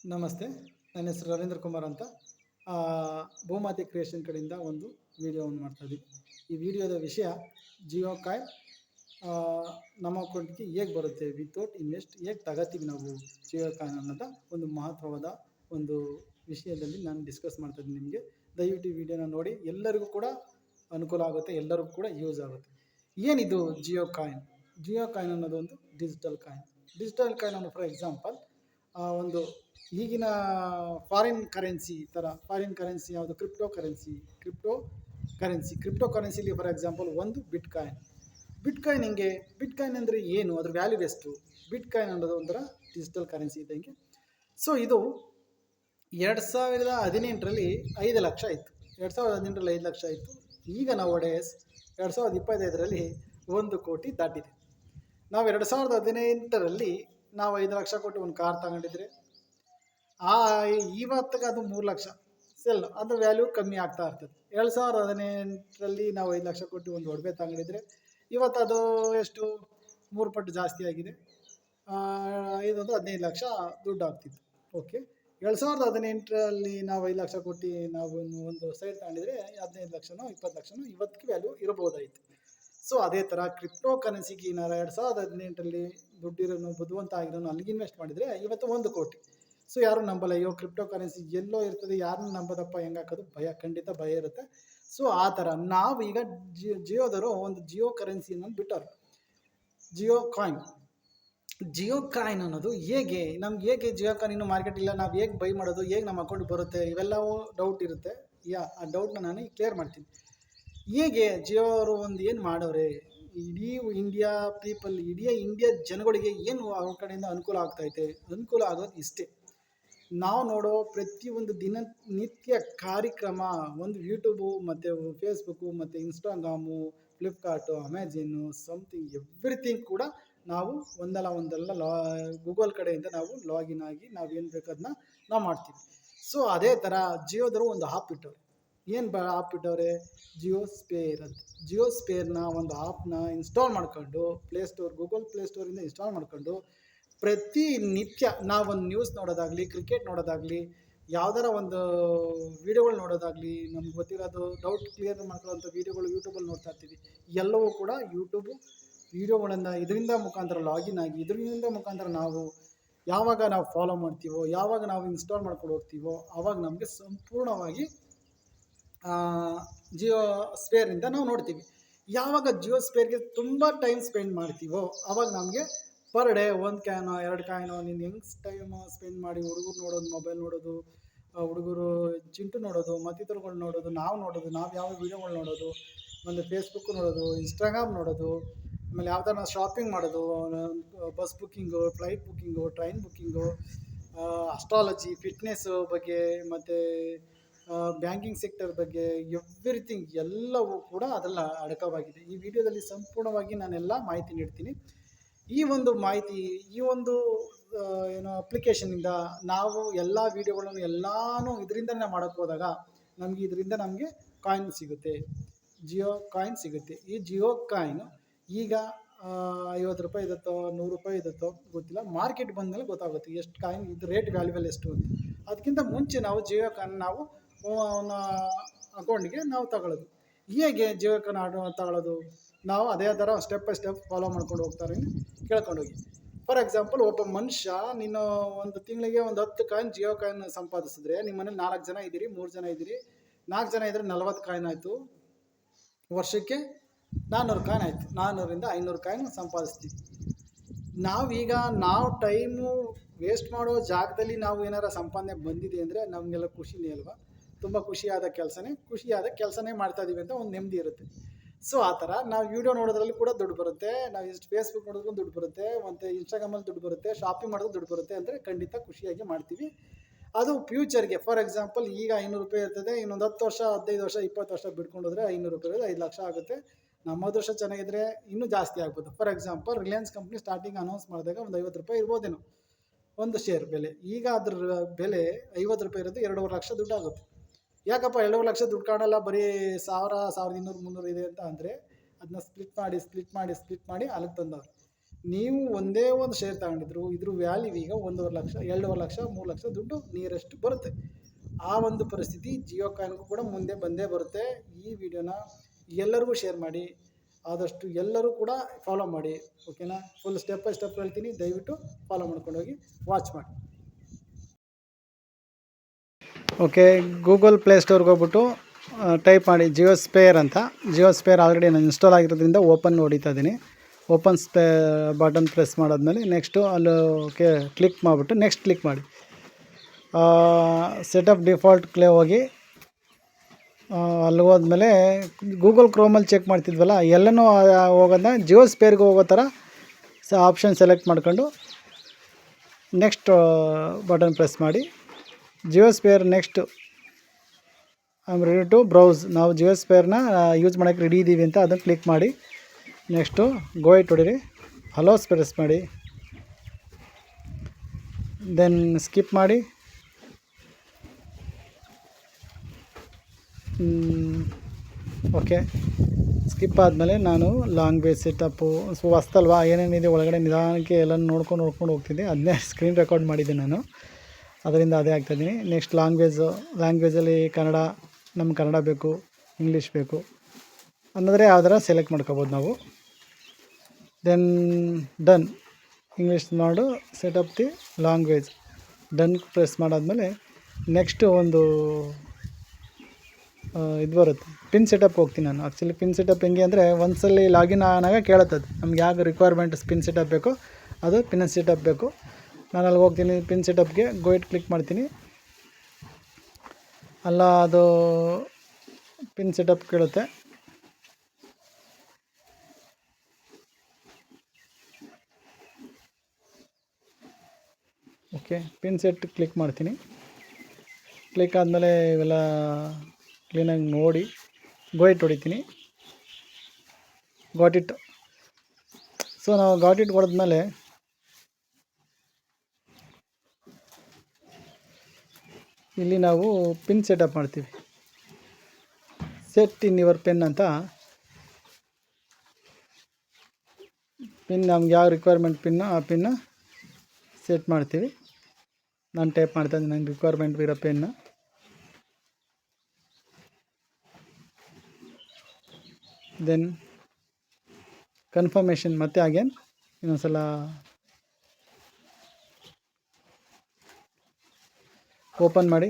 ನಮಸ್ತೆ. ನನ್ನ ಹೆಸರು ರವೀಂದ್ರ ಕುಮಾರ್ ಅಂತ. ಆ, ಭೂಮಾತೆ ಕ್ರಿಯೇಷನ್ ಕಡೆಯಿಂದ ಒಂದು ವಿಡಿಯೋವನ್ನು ಮಾಡ್ತಾಯಿದ್ದೀವಿ. ಈ ವಿಡಿಯೋದ ವಿಷಯ ಜಿಯೋ ಕಾಯಿನ್ ನಮ್ಮ ಅಕೌಂಟ್ಗೆ ಹೇಗೆ ಬರುತ್ತೆ ವಿತೌಟ್ ಇನ್ವೆಸ್ಟ್ ಹೇಗೆ ತಗೋತೀವಿ ನಾವು ಜಿಯೋ ಕಾಯಿನ್ ಅನ್ನೋದ ಒಂದು ಮಹತ್ವವಾದ ಒಂದು ವಿಷಯದಲ್ಲಿ ನಾನು ಡಿಸ್ಕಸ್ ಮಾಡ್ತಾಯಿದ್ದೀನಿ. ನಿಮಗೆ ದಯವಿಟ್ಟು ಈ ವಿಡಿಯೋನ ನೋಡಿ, ಎಲ್ಲರಿಗೂ ಕೂಡ ಅನುಕೂಲ ಆಗುತ್ತೆ, ಎಲ್ಲರಿಗೂ ಕೂಡ ಯೂಸ್ ಆಗುತ್ತೆ. ಏನಿದು ಜಿಯೋ ಕಾಯಿನ್? ಜಿಯೋ ಕಾಯಿನ್ ಅನ್ನೋದು ಒಂದು ಡಿಜಿಟಲ್ ಕಾಯಿನ್. ಡಿಜಿಟಲ್ ಕಾಯಿನ್ ಅನ್ನೋ ಫಾರ್ ಎಕ್ಸಾಂಪಲ್ ಒಂದು ಈಗಿನ ಫಾರಿನ್ ಕರೆನ್ಸಿ ಥರ. ಫಾರಿನ್ ಕರೆನ್ಸಿ ಯಾವುದು? ಕ್ರಿಪ್ಟೋ ಕರೆನ್ಸಿಲಿ ಫಾರ್ ಎಕ್ಸಾಂಪಲ್ ಒಂದು ಬಿಟ್ ಕಾಯಿನ್. ಬಿಟ್ ಕಾಯಿನ್ ಹೆಂಗೆ? ಬಿಟ್ ಕಾಯಿನ್ ಅಂದರೆ ಏನು? ಅದ್ರ ವ್ಯಾಲ್ಯೂ ಎಷ್ಟು? ಬಿಟ್ ಕಾಯಿನ್ ಅನ್ನೋದು ಒಂಥರ ಡಿಜಿಟಲ್ ಕರೆನ್ಸಿ ಇದ್ದಂಗೆ. ಸೊ ಇದು 2018ರಲ್ಲಿ 5 ಲಕ್ಷ ಇತ್ತು. 2018ರಲ್ಲಿ 5 ಲಕ್ಷ ಇತ್ತು. ಈಗ ನಾವು 2025ರಲ್ಲಿ 1 ಕೋಟಿ ದಾಟಿದೆ. ನಾವು 2018ರಲ್ಲಿ ನಾವು 5 ಲಕ್ಷ ಕೊಟ್ಟು ಒಂದು ಕಾರ್ ತಗೊಂಡಿದ್ರೆ ಇವತ್ತಿಗೆ ಅದು 3 ಲಕ್ಷ ಸೆಲ್, ಅದು ವ್ಯಾಲ್ಯೂ ಕಮ್ಮಿ ಆಗ್ತಾ ಇರ್ತದೆ. 2018ರಲ್ಲಿ ನಾವು 5 ಲಕ್ಷ ಕೊಟ್ಟು ಒಂದು ಒಡವೆ ತಗೊಂಡಿದ್ರೆ ಇವತ್ತು ಅದು ಎಷ್ಟು 3 ಪಟ್ಟು ಜಾಸ್ತಿ ಆಗಿದೆ. ಇದೊಂದು 15 ಲಕ್ಷ ದುಡ್ಡು ಆಗ್ತಿತ್ತು. ಓಕೆ, 2018ರಲ್ಲಿ ನಾವು 5 ಲಕ್ಷ ಕೊಟ್ಟು ನಾವು ಒಂದು ಸೈಡ್ ತಗೊಂಡಿದ್ರೆ 15 ಲಕ್ಷನೋ 20 ಲಕ್ಷನೋ ಇವತ್ತಿಗೆ ವ್ಯಾಲ್ಯೂ ಇರಬಹುದಾಯಿತು. ಸೊ ಅದೇ ಥರ ಕ್ರಿಪ್ಟೋ ಕರೆನ್ಸಿಗೆ ಏನಾರ 2018ರಲ್ಲಿ ದುಡ್ಡಿರೋನು ಬುದ್ಧಿವಂತ ಆಗಿರೋನು ಅಲ್ಲಿಗೆ ಇನ್ವೆಸ್ಟ್ ಮಾಡಿದರೆ ಇವತ್ತು 1 ಕೋಟಿ. ಸೊ ಯಾರು ನಂಬಲ್ಲ, ಅಯ್ಯೋ ಕ್ರಿಪ್ಟೋ ಕರೆನ್ಸಿ ಎಲ್ಲೋ ಇರ್ತದೆ, ಯಾರನ್ನ ನಂಬೋದಪ್ಪ, ಹೆಂಗೆ ಹಾಕೋದು, ಖಂಡಿತ ಭಯ ಇರುತ್ತೆ. ಸೊ ಆ ಥರ ನಾವೀಗ ಜಿಯೋದವರು ಒಂದು ಜಿಯೋ ಕರೆನ್ಸಿ ಅನ್ನೋದು ಬಿಟ್ಟರು, ಜಿಯೋ ಕಾಯಿನ್ ಅನ್ನೋದು. ಹೇಗೆ ಜಿಯೋ ಕಾಯಿನ್ ಇನ್ನೂ ಮಾರ್ಕೆಟ್ ಇಲ್ಲ, ನಾವು ಹೇಗೆ ಬೈ ಮಾಡೋದು, ಹೇಗೆ ನಮ್ಮ ಅಕೌಂಟ್ ಬರುತ್ತೆ, ಇವೆಲ್ಲವೂ ಡೌಟ್ ಇರುತ್ತೆ. ಆ ಡೌಟ್ನ ನಾನು ಕ್ಲಿಯರ್ ಮಾಡ್ತೀನಿ. ಹೇಗೆ ಜಿಯೋ ಅವರು ಒಂದು ಏನು ಮಾಡೋರೆ, ಇಡೀ ಇಂಡಿಯಾ ಜನಗಳಿಗೆ ಏನು ಅವ್ರ ಕಡೆಯಿಂದ ಅನುಕೂಲ ಆಗ್ತೈತೆ? ಅನುಕೂಲ ಆಗೋದು ಇಷ್ಟೇ. ನಾವು ನೋಡೋ ಪ್ರತಿಯೊಂದು ದಿನನಿತ್ಯ ಕಾರ್ಯಕ್ರಮ ಒಂದು ಯೂಟ್ಯೂಬು ಮತ್ತು ಫೇಸ್ಬುಕ್ಕು ಮತ್ತು Instagram, Flipkart, Amazon, something everything ಕೂಡ ನಾವು ಒಂದಲ್ಲ ಗೂಗಲ್ ಕಡೆಯಿಂದ ನಾವು ಲಾಗಿನ್ ಆಗಿ ನಾವೇನು ಬೇಕಾದನ್ನ ನಾವು ಮಾಡ್ತೀವಿ. ಸೊ ಅದೇ ಥರ ಜಿಯೋದರು ಒಂದು ಆ್ಯಪ್ ಇಟ್ಟವ್ರೆ. ಆ್ಯಪ್ ಇಟ್ಟವ್ರೆ? ಜಿಯೋಸ್ಪೇರ್ ಅಂತ. ಜಿಯೋಸ್ಪೇರ್ನ ಒಂದು ಆ್ಯಪ್ನ ಇನ್ಸ್ಟಾಲ್ ಮಾಡ್ಕೊಂಡು ಗೂಗಲ್ ಪ್ಲೇಸ್ಟೋರಿಂದ ಇನ್ಸ್ಟಾಲ್ ಮಾಡ್ಕೊಂಡು ಪ್ರತಿನಿತ್ಯ ನಾವೊಂದು ನ್ಯೂಸ್ ನೋಡೋದಾಗಲಿ, ಕ್ರಿಕೆಟ್ ನೋಡೋದಾಗಲಿ, ಯಾವ್ದಾರ ಒಂದು ವೀಡಿಯೋಗಳು ನೋಡೋದಾಗಲಿ, ನಮ್ಗೆ ಗೊತ್ತಿರೋದು ಡೌಟ್ ಕ್ಲಿಯರ್ ಮಾಡ್ಕೊಳ್ಳೋಂಥ ವೀಡಿಯೋಗಳು ಯೂಟ್ಯೂಬಲ್ಲಿ ನೋಡ್ತಾ ಇರ್ತೀವಿ. ಎಲ್ಲವೂ ಕೂಡ ಯೂಟ್ಯೂಬು ವೀಡಿಯೋಗಳನ್ನು ಇದರಿಂದ ಮುಖಾಂತರ ಲಾಗಿನ್ ಆಗಿ ಇದರಿಂದ ಮುಖಾಂತರ ನಾವು ಯಾವಾಗ ನಾವು ಫಾಲೋ ಮಾಡ್ತೀವೋ, ಯಾವಾಗ ನಾವು ಇನ್ಸ್ಟಾಲ್ ಮಾಡ್ಕೊಂಡು ಹೋಗ್ತೀವೋ ಆವಾಗ ನಮಗೆ ಸಂಪೂರ್ಣವಾಗಿ ಜಿಯೋ ಸ್ಪೇರಿಂದ ನಾವು ನೋಡ್ತೀವಿ. ಯಾವಾಗ ಜಿಯೋ ಸ್ಪೇರ್ಗೆ ತುಂಬ ಟೈಮ್ ಸ್ಪೆಂಡ್ ಮಾಡ್ತೀವೋ ಆವಾಗ ನಮಗೆ ಪರ್ ಡೇ 1 ಕಾಯಿನೋ 2 ಕಾಯಿನೋ ನೀನು ಹೆಂಗೆ ಟೈಮ್ ಸ್ಪೆಂಡ್ ಮಾಡಿ ಹುಡುಗರು ನೋಡೋದು, ಮೊಬೈಲ್ ನೋಡೋದು, ಹುಡುಗರು ಚಿಂಟು ನೋಡೋದು, ಮತ್ತಿತರಗಳು ನೋಡೋದು, ನಾವು ಯಾವ ವೀಡಿಯೋಗಳು ನೋಡೋದು, ಆಮೇಲೆ ಫೇಸ್ಬುಕ್ ನೋಡೋದು, ಇನ್ಸ್ಟಾಗ್ರಾಮ್ ನೋಡೋದು, ಆಮೇಲೆ ಯಾವ ಥರ ಶಾಪಿಂಗ್ ಮಾಡೋದು, bus booking, flight booking, train booking, astrology, fitness ಬಗ್ಗೆ, ಮತ್ತು ಬ್ಯಾಂಕಿಂಗ್ ಸೆಕ್ಟರ್ ಬಗ್ಗೆ ಎವ್ರಿಥಿಂಗ್ ಎಲ್ಲವೂ ಕೂಡ ಅದೆಲ್ಲ ಅಡಕವಾಗಿದೆ. ಈ ವಿಡಿಯೋದಲ್ಲಿ ಸಂಪೂರ್ಣವಾಗಿ ನಾನೆಲ್ಲ ಮಾಹಿತಿ ನೀಡ್ತೀನಿ. ಈ ಒಂದು ಅಪ್ಲಿಕೇಶನಿಂದ ನಾವು ಎಲ್ಲ ವೀಡಿಯೋಗಳನ್ನು ಎಲ್ಲನೂ ಇದರಿಂದನೇ ಮಾಡೋಕ್ಕೆ ಹೋದಾಗ ನಮಗೆ ಕಾಯಿನ್ ಸಿಗುತ್ತೆ, ಜಿಯೋ ಕಾಯಿನ್ ಸಿಗುತ್ತೆ. ಈ ಜಿಯೋ ಕಾಯಿನ್ ಈಗ 50 ರೂಪಾಯಿ ಇರುತ್ತೋ 100 ರೂಪಾಯಿ ಇರುತ್ತೋ ಗೊತ್ತಿಲ್ಲ. ಮಾರ್ಕೆಟ್ ಬಂದಮೇಲೆ ಗೊತ್ತಾಗುತ್ತೆ ಎಷ್ಟು ಕಾಯಿನ್ ಇದು ರೇಟ್ ವ್ಯಾಲ್ಯೂಬಲ್ ಎಷ್ಟು ಅಂತ. ಅದಕ್ಕಿಂತ ಮುಂಚೆ ನಾವು ಜಿಯೋ ಕಾಯಿನ್ ನಾವು ಅಕೌಂಟ್ಗೆ ನಾವು ತಗೊಳ್ಳೋದು. ಹೇಗೆ ಜಿಯೋ ಕಾಯಿನ್ ತಗೊಳ್ಳೋದು? ನಾವು ಅದೇ ಥರ ಸ್ಟೆಪ್ ಬೈ ಸ್ಟೆಪ್ ಫಾಲೋ ಮಾಡ್ಕೊಂಡು ಹೋಗ್ತಾರೆ, ಕೇಳ್ಕೊಂಡೋಗಿ. ಫಾರ್ ಎಕ್ಸಾಂಪಲ್, ಒಬ್ಬ ಮನುಷ್ಯ ನೀನು ಒಂದು ತಿಂಗಳಿಗೆ ಒಂದು 10 ಕಾಯಿನ್ ಜಿಯೋ ಕಾಯಿನ್ ಸಂಪಾದಿಸಿದ್ರೆ, ನಿಮ್ಮ ಮನೇಲಿ 4 ಜನ ಇದ್ದೀರಿ, 3 ಜನ ಇದ್ದೀರಿ, 4 ಜನ ಇದ್ದರೆ 40 ಕಾಯಿನ್ ಆಯಿತು. ವರ್ಷಕ್ಕೆ 400 ಕಾಯಿನ್ ಆಯಿತು. 400ರಿಂದ 500 ಕಾಯಿನ್ ಸಂಪಾದಿಸ್ತೀವಿ. ನಾವು ಟೈಮು ವೇಸ್ಟ್ ಮಾಡೋ ಜಾಗದಲ್ಲಿ ನಾವು ಏನಾರ ಸಂಪಾದನೆ ಬಂದಿದೆ ಅಂದರೆ ನಮಗೆಲ್ಲ ಖುಷಿನೇ ಅಲ್ವಾ? ತುಂಬ ಖುಷಿಯಾದ ಕೆಲಸನೇ ಮಾಡ್ತಾ ಇದ್ದೀವಿ ಅಂತ ಒಂದು ನೆಮ್ಮದಿ ಇರುತ್ತೆ. ಸೊ ಆ ಥರ ನಾವು ವೀಡಿಯೋ ನೋಡೋದ್ರಲ್ಲಿ ಕೂಡ ದುಡ್ಡು ಬರುತ್ತೆ, ನಾವು ಫೇಸ್ಬುಕ್ ನೋಡೋದ್ರೂ ದುಡ್ಡು ಬರುತ್ತೆ, ಮತ್ತು ಇನ್ಸ್ಟಾಗ್ರಾಮಲ್ಲಿ ದುಡ್ಡು ಬರುತ್ತೆ, ಶಾಪಿಂಗ್ ಮಾಡೋದು ದುಡ್ಡು ಬರುತ್ತೆ ಅಂದರೆ ಖಂಡಿತ ಖುಷಿಯಾಗಿ ಮಾಡ್ತೀವಿ. ಅದು ಫ್ಯೂಚರ್ಗೆ ಫಾರ್ ಎಕ್ಸಾಂಪಲ್ ಈಗ 500 ರೂಪಾಯಿ ಇರ್ತದೆ, ಇನ್ನೊಂದು 10 ವರ್ಷ 15 ವರ್ಷ 20 ವರ್ಷ ಬಿಟ್ಕೊಂಡೋದ್ರೆ 500 ರೂಪಾಯಿ 5 ಲಕ್ಷ ಆಗುತ್ತೆ. ನಮ್ಮ ಅದೃಷ್ಟ ಚೆನ್ನಾಗಿದ್ರೆ ಇನ್ನೂ ಜಾಸ್ತಿ ಆಗ್ಬೋದು. For example, Reliance company starting announce ಮಾಡಿದಾಗ ಒಂದು 50 ರೂಪಾಯಿ ಇರ್ಬೋದೇನೋ ಒಂದು ಶೇರ್ ಬೆಲೆ. ಈಗ ಅದ್ರ ಬೆಲೆ 50 ರೂಪಾಯಿ ಇರೋದು 2.5 ಲಕ್ಷ ದುಡ್ಡು ಆಗುತ್ತೆ. ಯಾಕಪ್ಪ 2.5 ಲಕ್ಷ ದುಡ್ಡು ಕಾಣಲ್ಲ, ಬರೀ 1000, 1200, 300 ಇದೆ ಅಂತ ಅಂದರೆ ಅದನ್ನ ಸ್ಪ್ಲಿಟ್ ಮಾಡಿ ಅಲ್ಲಿಗೆ ತಂದವ್ರು. ನೀವು ಒಂದೇ ಒಂದು ಶೇರ್ ತಗೊಂಡಿದ್ರು ಇದ್ರ ವ್ಯಾಲ್ಯೂ ಈಗ 1.5 ಲಕ್ಷ 2.5 ಲಕ್ಷ 3 ಲಕ್ಷ ದುಡ್ಡು ನಿಯರೆಸ್ಟ್ ಬರುತ್ತೆ. ಆ ಒಂದು ಪರಿಸ್ಥಿತಿ ಜಿಯೋ ಕಾಯಿನ್ಗೂ ಕೂಡ ಮುಂದೆ ಬಂದೇ ಬರುತ್ತೆ. ಈ ವಿಡಿಯೋನ ಎಲ್ಲರಿಗೂ ಶೇರ್ ಮಾಡಿ, ಆದಷ್ಟು ಎಲ್ಲರೂ ಕೂಡ ಫಾಲೋ ಮಾಡಿ. ಓಕೆನಾ? ಫುಲ್ ಸ್ಟೆಪ್ ಬೈ ಸ್ಟೆಪ್ ಹೇಳ್ತೀನಿ, ದಯವಿಟ್ಟು ಫಾಲೋ ಮಾಡ್ಕೊಂಡು ಹೋಗಿ ವಾಚ್ ಮಾಡಿ. ಓಕೆ, ಗೂಗಲ್ ಪ್ಲೇಸ್ಟೋರ್ಗೆ ಹೋಗ್ಬಿಟ್ಟು ಟೈಪ್ ಮಾಡಿ ಜಿಯೋ ಸ್ಪೇರ್ ಅಂತ. ಜಿಯೋ ಸ್ಪೇರ್ ಆಲ್ರೆಡಿ ನಾನು ಇನ್ಸ್ಟಾಲ್ ಆಗಿರೋದ್ರಿಂದ ಓಪನ್ ಹೊಡಿತಾ ಇದ್ದೀನಿ. ಓಪನ್ ಬಟನ್ ಪ್ರೆಸ್ ಮಾಡಾದ್ಮೇಲೆ ನೆಕ್ಸ್ಟು ಅಲ್ಲಿ ಕ್ಲಿಕ್ ಮಾಡಿಬಿಟ್ಟು ನೆಕ್ಸ್ಟ್ ಕ್ಲಿಕ್ ಮಾಡಿ. ಸೆಟಪ್ ಡಿಫಾಲ್ಟ್ ಹೋಗಿ ಅಲ್ಲಿ ಹೋದ್ಮೇಲೆ ಗೂಗಲ್ ಕ್ರೋಮಲ್ಲಿ ಚೆಕ್ ಮಾಡ್ತಿದ್ವಲ್ಲ ಎಲ್ಲನೂ ಹೋಗೋದನ್ನ ಜಿಯೋ ಸ್ಪೇರ್ಗೆ ಹೋಗೋ ಥರ ಆಪ್ಷನ್ ಸೆಲೆಕ್ಟ್ ಮಾಡ್ಕೊಂಡು ನೆಕ್ಸ್ಟ್ ಬಟನ್ ಪ್ರೆಸ್ ಮಾಡಿ. Jio sphere next I am ready to browse. ನಾವು ಜಿಯೋ ಸ್ಪೇರ್ನ ಯೂಸ್ ಮಾಡೋಕ್ಕೆ ರೆಡಿ ಇದ್ದೀವಿ ಅಂತ ಅದನ್ನು ಕ್ಲಿಕ್ ಮಾಡಿ ನೆಕ್ಸ್ಟು ಗೋ ಇಟ್ ಹೊಡೀರಿ, ಹಲೋಸ್ ಪ್ರೆಸ್ ಮಾಡಿ, ದೆನ್ ಸ್ಕಿಪ್ ಮಾಡಿ. ಓಕೆ, ಸ್ಕಿಪ್ ಆದಮೇಲೆ ನಾನು ಲ್ಯಾಂಗ್ವೇಜ್ ಸೆಟಪ್ಪು ಹೊಸ್ತಲ್ವಾ ಏನೇನಿದೆ ಒಳಗಡೆ ನಿಧಾನಕ್ಕೆ ಎಲ್ಲ ನೋಡ್ಕೊಂಡು ಹೋಗ್ತಿದ್ದೆ. ಅದನ್ನೇ ಸ್ಕ್ರೀನ್ ರೆಕಾರ್ಡ್ ಮಾಡಿದ್ದೆ ನಾನು, ಅದರಿಂದ ಅದೇ ಆಗ್ತಾಯಿದ್ದೀನಿ. ನೆಕ್ಸ್ಟ್ ಲ್ಯಾಂಗ್ವೇಜಲ್ಲಿ ಕನ್ನಡ, ನಮ್ಗೆ ಕನ್ನಡ ಬೇಕು, ಇಂಗ್ಲೀಷ್ ಬೇಕು ಅನ್ನೋದ್ರೆ ಯಾವ್ದಾರ ಸೆಲೆಕ್ಟ್ ಮಾಡ್ಕೋಬೋದು ನಾವು. ದೆನ್ ಡನ್, ಇಂಗ್ಲೀಷ್ ಮಾಡು, setup the language, done press ಮಾಡಾದ್ಮೇಲೆ ನೆಕ್ಸ್ಟು ಒಂದು ಇದು ಬರುತ್ತೆ, ಪಿನ್ ಸೆಟಪ್ ಹೋಗ್ತೀನಿ ನಾನು. ಆ್ಯಕ್ಚುಲಿ ಪಿನ್ ಸೆಟಪ್ ಹೆಂಗೆ ಅಂದರೆ ಒಂದ್ಸಲಿ ಲಾಗಿನ್ ಆನಾಗ ಕೇಳುತ್ತದೆ ನಮ್ಗೆ ಯಾವ ರಿಕ್ವೈರ್ಮೆಂಟ್ ಪಿನ್ ಸೆಟಪ್ ಬೇಕು, ಅದು ಪಿನ್ ಸೆಟಪ್ ಬೇಕು. ನಾನು ಅಲ್ಲಿ ಹೋಗ್ತೀನಿ, ಪಿನ್ ಸೆಟಪ್ಗೆ ಗೋ ಇಟ್ ಕ್ಲಿಕ್ ಮಾಡ್ತೀನಿ. ಅಲ್ಲ ಅದು ಪಿನ್ ಸೆಟಪ್ ಕೇಳುತ್ತೆ. ಓಕೆ, ಪಿನ್ ಸೆಟ್ ಕ್ಲಿಕ್ ಮಾಡ್ತೀನಿ. ಕ್ಲಿಕ್ ಆದಮೇಲೆ ಇವೆಲ್ಲ ಕ್ಲೀನಾಗಿ ನೋಡಿ ಗೋ ಇಟ್ ಹೊಡಿತೀನಿ. Got it. ಸೊ ನಾವು ಗಾಟ್ ಇಟ್ ಹೊಡೆದ್ಮೇಲೆ ಇಲ್ಲಿ ನಾವು ಪಿನ್ ಸೆಟಪ್ ಮಾಡ್ತೀವಿ. ಸೆಟ್ ಇನ್ ಯುವರ್ ಪೆನ್ ಅಂತ ಪಿನ್, ನಮ್ಗೆ ಯಾವ ರಿಕ್ವೈರ್ಮೆಂಟ್ ಪಿನ್ನು ಆ ಪಿನ್ನ ಸೆಟ್ ಮಾಡ್ತೀವಿ. ನಾನು ಟೈಪ್ ಮಾಡ್ತಾಯಿದ್ದೀನಿ ನಂಗೆ ರಿಕ್ವೈರ್ಮೆಂಟ್ ಇರೋ ಪೆನ್ನ. ದೆನ್ ಕನ್ಫರ್ಮೇಷನ್, ಮತ್ತೆ ಅಗೇನ್ ಇನ್ನೊಂದ್ಸಲ ಓಪನ್ ಮಾಡಿ.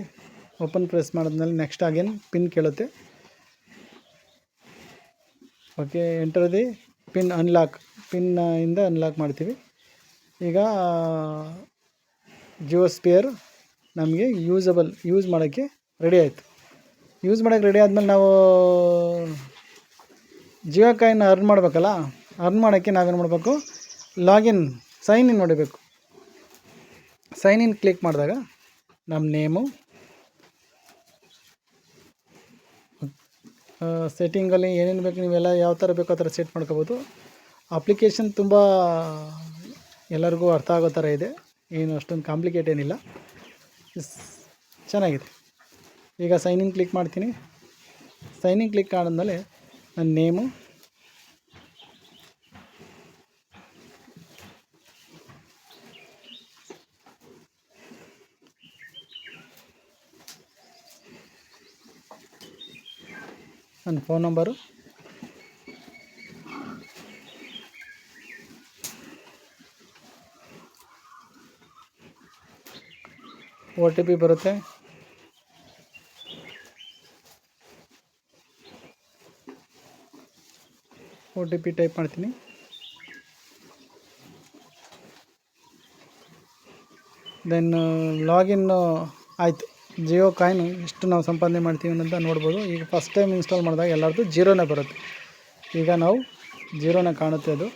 ಓಪನ್ ಪ್ರೆಸ್ ಮಾಡಿದ್ಮೇಲೆ ನೆಕ್ಸ್ಟ್ ಅಗೇನ್ ಪಿನ್ ಕೇಳುತ್ತೆ. Okay, enter the pin, unlock, ಪಿನ್ನಿಂದ ಅನ್ಲಾಕ್ ಮಾಡ್ತೀವಿ. ಈಗ ಜಿಯೋ ಸ್ಪೇರ್ ನಮಗೆ ಯೂಸ್ ಮಾಡೋಕ್ಕೆ ರೆಡಿ ಆಯಿತು. ಯೂಸ್ ಮಾಡೋಕ್ಕೆ ರೆಡಿ ಆದಮೇಲೆ ನಾವು ಜಿಯೋ ಕಾಯಿನ್ ಅರ್ನ್ ಮಾಡಬೇಕಲ್ಲ, ಅರ್ನ್ ಮಾಡೋಕ್ಕೆ ನಾವೇನು ಮಾಡಬೇಕು, ಸೈನ್ ಇನ್ ಮಾಡಬೇಕು. ಸೈನ್ ಇನ್ ಕ್ಲಿಕ್ ಮಾಡಿದಾಗ ನಮ್ಮ ನೇಮು, ಸೆಟ್ಟಿಂಗಲ್ಲಿ ಏನೇನು ಬೇಕು ನೀವೆಲ್ಲ ಯಾವ ಥರ ಬೇಕೋ ಆ ಥರ ಸೆಟ್ ಮಾಡ್ಕೋಬೋದು. ಅಪ್ಲಿಕೇಶನ್ ತುಂಬ ಎಲ್ಲರಿಗೂ ಅರ್ಥ ಆಗೋ ಥರ ಇದೆ, ಏನು ಅಷ್ಟೊಂದು ಕಾಂಪ್ಲಿಕೇಟ್ ಏನಿಲ್ಲ, ಚೆನ್ನಾಗಿದೆ. ಈಗ ಸೈನ್ ಇನ್ ಕ್ಲಿಕ್ ಮಾಡ್ತೀನಿ. ಸೈನ್ ಇನ್ ಕ್ಲಿಕ್ ಆದಮೇಲೆ ನನ್ನ ನೇಮು, ನನ್ನ ಫೋನ್ ನಂಬರು, OTP ಬರುತ್ತೆ. OTP ಟೈಪ್ ಮಾಡ್ತೀನಿ. ದೆನ್ ಲಾಗಿನ್ ಆಯಿತು. ಜಿಯೋ ಕಾಯಿನ್ ಎಷ್ಟು ನಾವು ಸಂಪಾದನೆ ಮಾಡ್ತೀವಿ ಅಂತ ನೋಡ್ಬೋದು. ಈಗ ಫಸ್ಟ್ ಟೈಮ್ ಇನ್ಸ್ಟಾಲ್ ಮಾಡಿದಾಗ ಎಲ್ಲರದ್ದು ಜೀರೋನೇ ಬರುತ್ತೆ. ಈಗ ನಾವು ಜೀರೋನೇ ಕಾಣುತ್ತೆ ಅದು.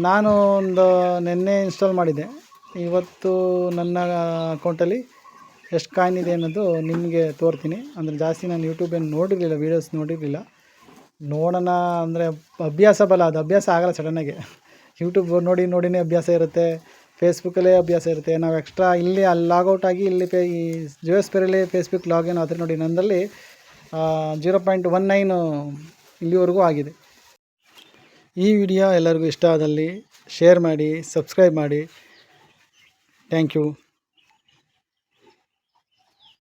ನಾನು ಒಂದು ನಿನ್ನೆ ಇನ್ಸ್ಟಾಲ್ ಮಾಡಿದ್ದೆ. ಇವತ್ತು ನನ್ನ ಅಕೌಂಟಲ್ಲಿ ಎಷ್ಟು ಕಾಯಿನ್ ಇದೆ ಅನ್ನೋದು ನಿಮಗೆ ತೋರ್ತೀನಿ. ಅಂದರೆ ಜಾಸ್ತಿ ನಾನು ಯೂಟ್ಯೂಬೇನು ನೋಡಿರಲಿಲ್ಲ, ವೀಡಿಯೋಸ್ ನೋಡಿರಲಿಲ್ಲ. ನೋಡೋಣ ಅಂದರೆ ಅಭ್ಯಾಸ ಬಲ, ಅದು ಅಭ್ಯಾಸ ಆಗಲ್ಲ ಸಡನ್ನಾಗಿ. ಯೂಟ್ಯೂಬ್ ನೋಡಿನೇ ಅಭ್ಯಾಸ ಇರುತ್ತೆ, ಫೇಸ್ಬುಕ್ಕಲ್ಲೇ ಅಭ್ಯಾಸ ಇರುತ್ತೆ. ನಾವು ಎಕ್ಸ್ಟ್ರಾ ಇಲ್ಲಿ ಅಲ್ಲಿ ಲಾಗೌಟ್ ಆಗಿ ಇಲ್ಲಿ ಈ ಜಿಯೋ ಸ್ಪೇರಲ್ಲಿ ಫೇಸ್ಬುಕ್ ಲಾಗಿನ್ ಆದರೆ ನೋಡಿ ನನ್ನಲ್ಲಿ 0.19 ಇಲ್ಲಿವರೆಗೂ ಆಗಿದೆ. ಈ ವಿಡಿಯೋ ಎಲ್ಲರಿಗೂ ಇಷ್ಟ ಆದಲ್ಲಿ ಶೇರ್ ಮಾಡಿ, ಸಬ್ಸ್ಕ್ರೈಬ್ ಮಾಡಿ. Thank you.